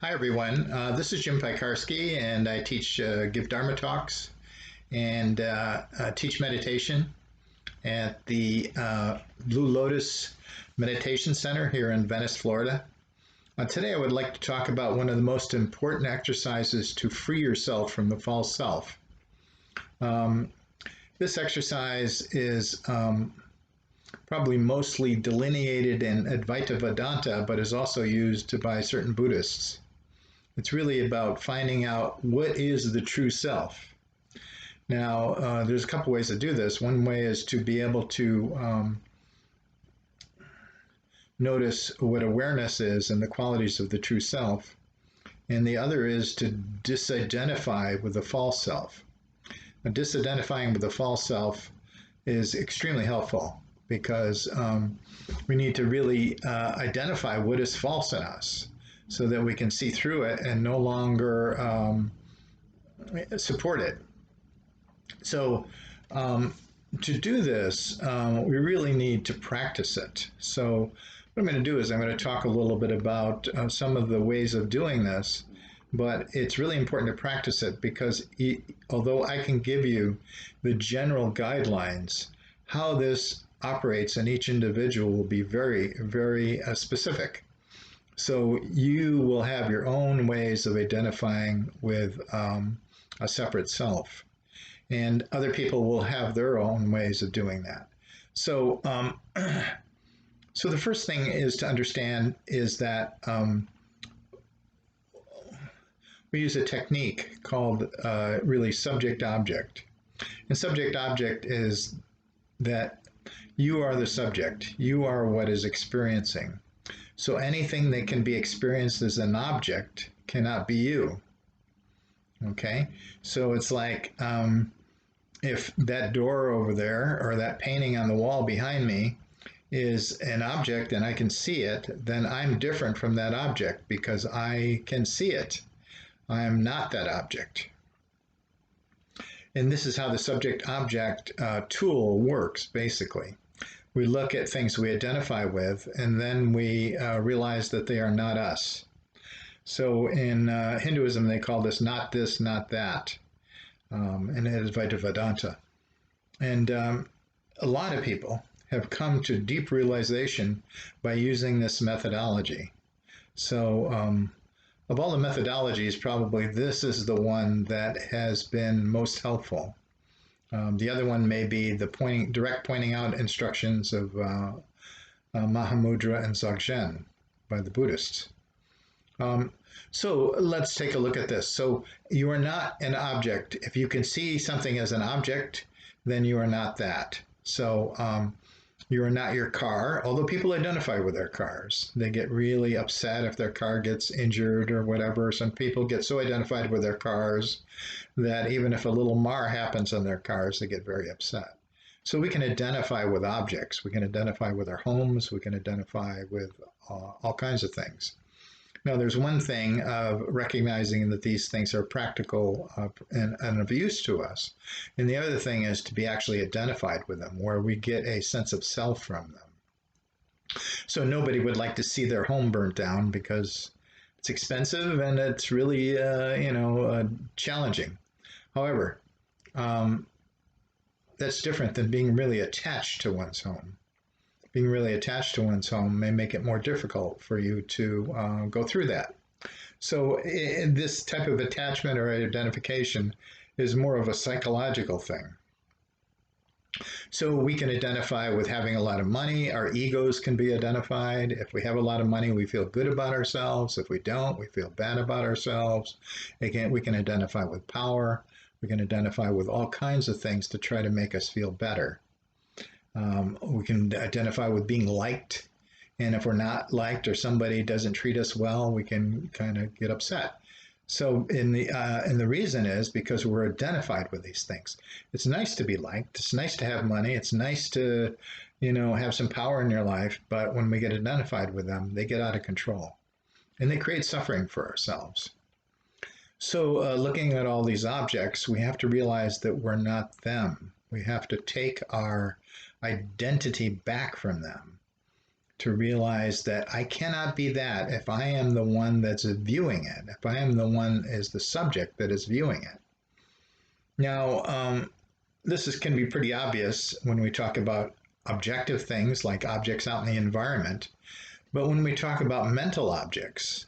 Hi, everyone. This is Jim Pikarski, and I give Dharma talks and teach meditation at the Blue Lotus Meditation Center here in Venice, Florida. Today, I would like to talk about one of the most important exercises to free yourself from the false self. Um, this exercise is probably mostly delineated in Advaita Vedanta, but is also used by certain Buddhists. It's really about finding out what is the true self. Now, there's a couple ways to do this. One way is to be able to notice what awareness is and the qualities of the true self. And the other is to disidentify with the false self. Now, disidentifying with the false self is extremely helpful because we need to really identify what is false in us so that we can see through it and no longer support it. So to do this, we really need to practice it. So what I'm going to do is I'm going to talk a little bit about some of the ways of doing this, but it's really important to practice it because although I can give you the general guidelines, how this operates in each individual will be very, very specific. So you will have your own ways of identifying with a separate self, and other people will have their own ways of doing that. So, so the first thing is to understand is that we use a technique called really subject-object. And subject-object is that you are the subject. You are what is experiencing. So anything that can be experienced as an object cannot be you. Okay? So it's like if that door over there or that painting on the wall behind me is an object and I can see it, then I'm different from that object because I can see it. I am not that object. And this is how the subject-object tool works, basically. We look at things we identify with, and then we realize that they are not us. So in Hinduism, they call this not this, not that, and it is Advaita Vedanta. And a lot of people have come to deep realization by using this methodology. So of all the methodologies, probably this is the one that has been most helpful. The other one may be the direct pointing out instructions of Mahamudra and Dzogchen by the Buddhists. So let's take a look at this. So you are not an object. If you can see something as an object, then you are not that. So you are not your car, although people identify with their cars. They get really upset if their car gets injured or whatever. Some people get so identified with their cars that even if a little mar happens on their cars, they get very upset. So we can identify with objects. We can identify with our homes. We can identify with all kinds of things. Now, there's one thing of recognizing that these things are practical and of use to us. And the other thing is to be actually identified with them, where we get a sense of self from them. So nobody would like to see their home burnt down because it's expensive and it's really, challenging. However, that's different than being really attached to one's home. Being really attached to one's home may make it more difficult for you to go through that. So this type of attachment or identification is more of a psychological thing. So we can identify with having a lot of money. Our egos can be identified. If we have a lot of money, we feel good about ourselves. If we don't, we feel bad about ourselves. Again, we can identify with power. We can identify with all kinds of things to try to make us feel better. We can identify with being liked. And if we're not liked or somebody doesn't treat us well, we can kind of get upset. So and the reason is because we're identified with these things. It's nice to be liked. It's nice to have money. It's nice to, have some power in your life. But when we get identified with them, they get out of control. And they create suffering for ourselves. So looking at all these objects, we have to realize that we're not them. We have to take our identity back from them. to realize that I cannot be that if I am the one that's viewing it, if I am the one as the subject that is viewing it. Now, can be pretty obvious when we talk about objective things like objects out in the environment. But when we talk about mental objects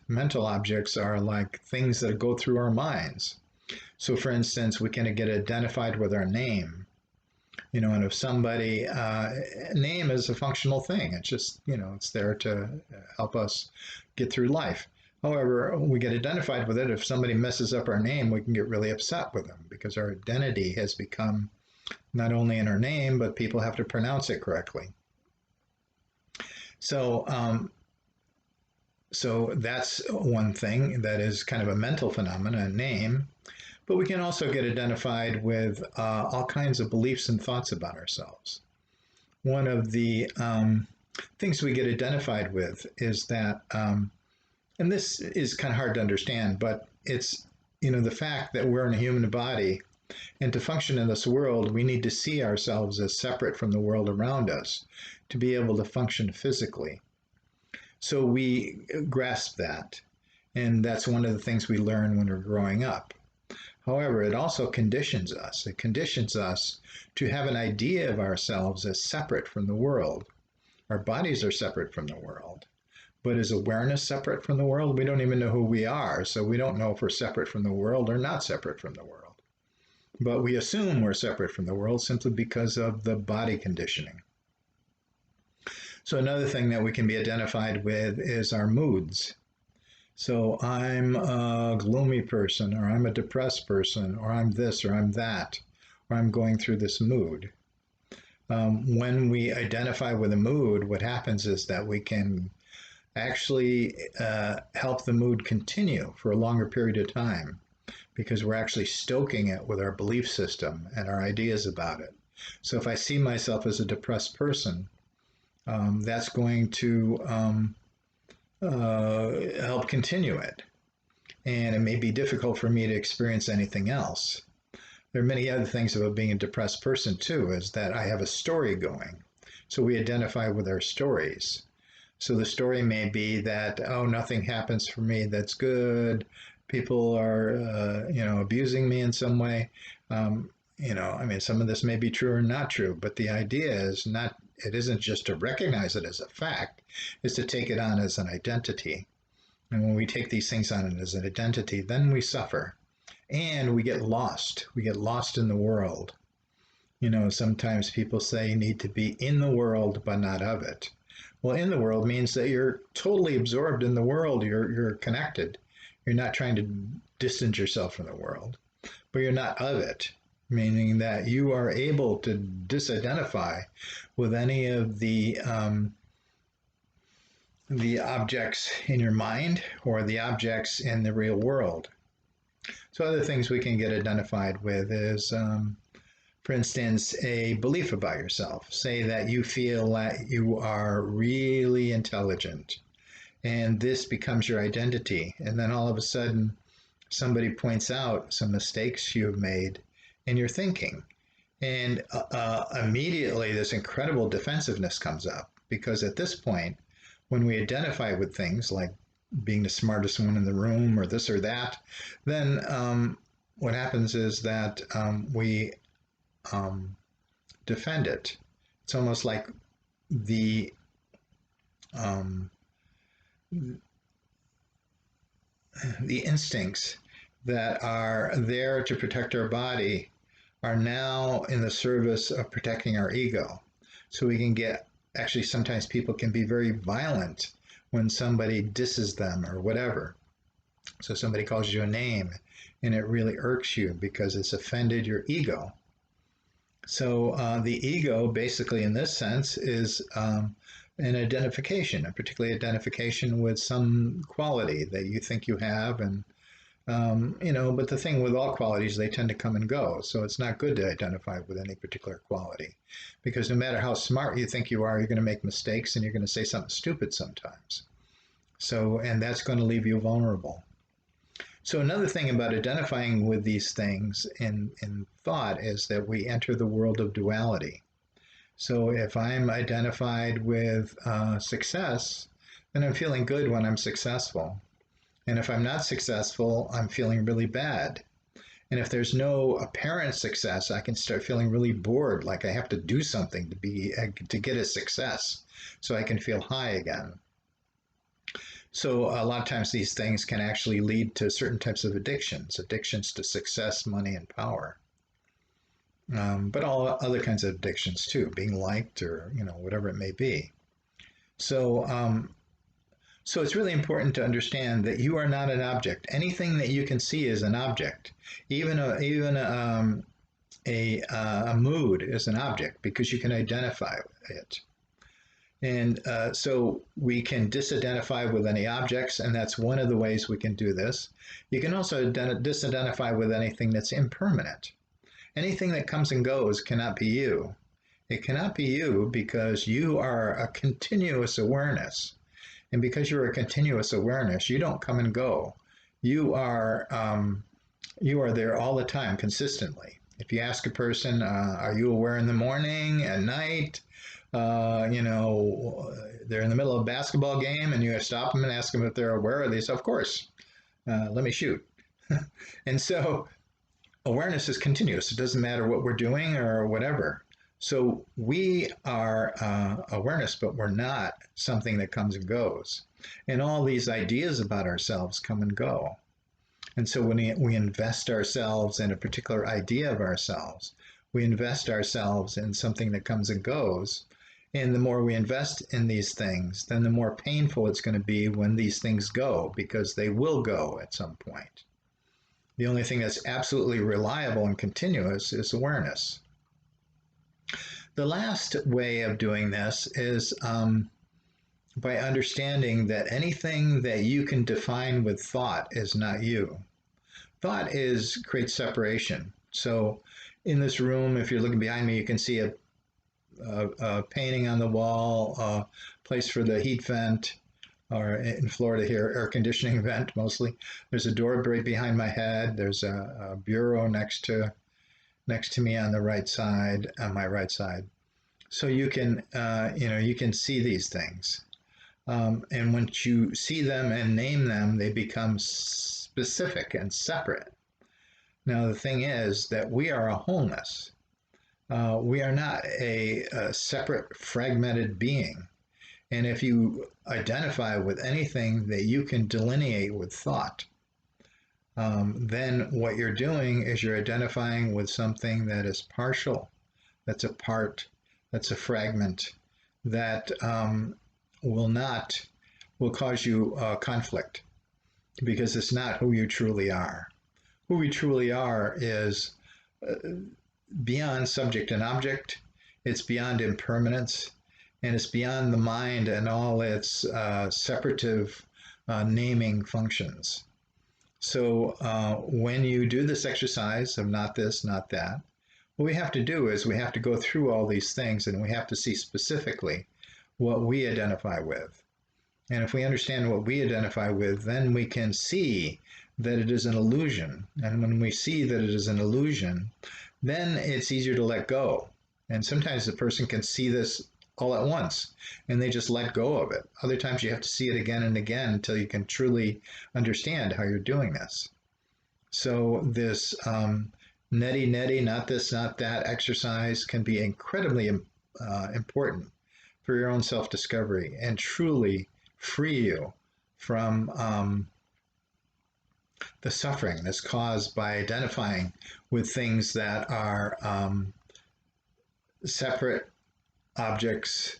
are like things that go through our minds. So, for instance, we can get identified with our name. And if somebody, name is a functional thing. It's just, it's there to help us get through life. However, we get identified with it. If somebody messes up our name, we can get really upset with them because our identity has become not only in our name, but people have to pronounce it correctly. So that's one thing that is kind of a mental phenomenon, a name. But we can also get identified with all kinds of beliefs and thoughts about ourselves. One of the things we get identified with is that, and this is kind of hard to understand, but it's, the fact that we're in a human body, and to function in this world, we need to see ourselves as separate from the world around us to be able to function physically. So we grasp that, and that's one of the things we learn when we're growing up. However, it also conditions us. It conditions us to have an idea of ourselves as separate from the world. Our bodies are separate from the world. But is awareness separate from the world? We don't even know who we are, so we don't know if we're separate from the world or not separate from the world. But we assume we're separate from the world simply because of the body conditioning. So another thing that we can be identified with is our moods. So I'm a gloomy person, or I'm a depressed person, or I'm this, or I'm that, or I'm going through this mood. When we identify with a mood, what happens is that we can actually help the mood continue for a longer period of time because we're actually stoking it with our belief system and our ideas about it. So if I see myself as a depressed person, that's going to help continue it. And it may be difficult for me to experience anything else. There are many other things about being a depressed person too, is that I have a story going. So we identify with our stories. So the story may be that, oh, nothing happens for me that's good. People are, abusing me in some way. Some of this may be true or not true, but the idea is it isn't just to recognize it as a fact, it's to take it on as an identity. And when we take these things on as an identity, then we suffer and we get lost. We get lost in the world. Sometimes people say you need to be in the world, but not of it. Well, in the world means that you're totally absorbed in the world. You're connected. You're not trying to distance yourself from the world, but you're not of it, meaning that you are able to disidentify with any of the objects in your mind or the objects in the real world. So other things we can get identified with is, for instance, a belief about yourself. Say that you feel that you are really intelligent and this becomes your identity. And then all of a sudden, somebody points out some mistakes you've made in your thinking. And immediately this incredible defensiveness comes up because at this point, when we identify with things like being the smartest one in the room or this or that, then what happens is that we defend it. It's almost like the instincts that are there to protect our body are now in the service of protecting our ego. So we can get, actually sometimes people can be very violent when somebody disses them or whatever. So somebody calls you a name and it really irks you because it's offended your ego. So the ego basically in this sense is an identification, a particular identification with some quality that you think you have. And but the thing with all qualities, they tend to come and go. So it's not good to identify with any particular quality because no matter how smart you think you are, you're going to make mistakes and you're going to say something stupid sometimes. So, and that's going to leave you vulnerable. So another thing about identifying with these things in thought is that we enter the world of duality. So if I'm identified with success, then I'm feeling good when I'm successful. And if I'm not successful, I'm feeling really bad. And if there's no apparent success, I can start feeling really bored, like I have to do something to get a success, so I can feel high again. So a lot of times these things can actually lead to certain types of addictions to success, money, and power. But all other kinds of addictions too, being liked or whatever it may be. So so it's really important to understand that you are not an object. Anything that you can see is an object. Even a mood is an object because you can identify it. And so we can disidentify with any objects, and that's one of the ways we can do this. You can also disidentify with anything that's impermanent. Anything that comes and goes cannot be you. It cannot be you because you are a continuous awareness. And because you're a continuous awareness, you don't come and go. You are there all the time, consistently. If you ask a person, "Are you aware in the morning, at night?" They're in the middle of a basketball game, and you stop them and ask them if they're aware. They say, "Of course. Let me shoot." And so awareness is continuous. It doesn't matter what we're doing or whatever. So we are awareness, but we're not something that comes and goes. And all these ideas about ourselves come and go. And so when we invest ourselves in a particular idea of ourselves, we invest ourselves in something that comes and goes. And the more we invest in these things, then the more painful it's going to be when these things go, because they will go at some point. The only thing that's absolutely reliable and continuous is awareness. The last way of doing this is by understanding that anything that you can define with thought is not you. Thought creates separation. So in this room, if you're looking behind me, you can see a painting on the wall, a place for the heat vent, or in Florida here, air conditioning vent mostly. There's a door right behind my head. There's a bureau next to me on the right side, on my right side. So you can see these things. And once you see them and name them, they become specific and separate. Now, the thing is that we are a wholeness. We are not a separate, fragmented being. And if you identify with anything that you can delineate with thought, then what you're doing is you're identifying with something that is partial, that's a part, that's a fragment, that will cause you conflict because it's not who you truly are. Who we truly are is beyond subject and object. It's beyond impermanence, and it's beyond the mind and all its separative naming functions. So when you do this exercise of not this, not that, what we have to do is we have to go through all these things and we have to see specifically what we identify with. And if we understand what we identify with, then we can see that it is an illusion. And when we see that it is an illusion, then it's easier to let go. And sometimes the person can see this all at once and they just let go of it. Other times you have to see it again and again until you can truly understand how you're doing this. So this neti, not this, not that exercise can be incredibly important for your own self-discovery and truly free you from the suffering that's caused by identifying with things that are separate objects,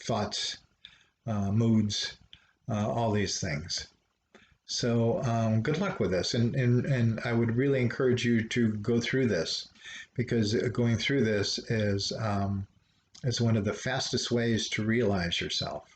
thoughts, moods, all these things. So good luck with this. And I would really encourage you to go through this because going through this is one of the fastest ways to realize yourself.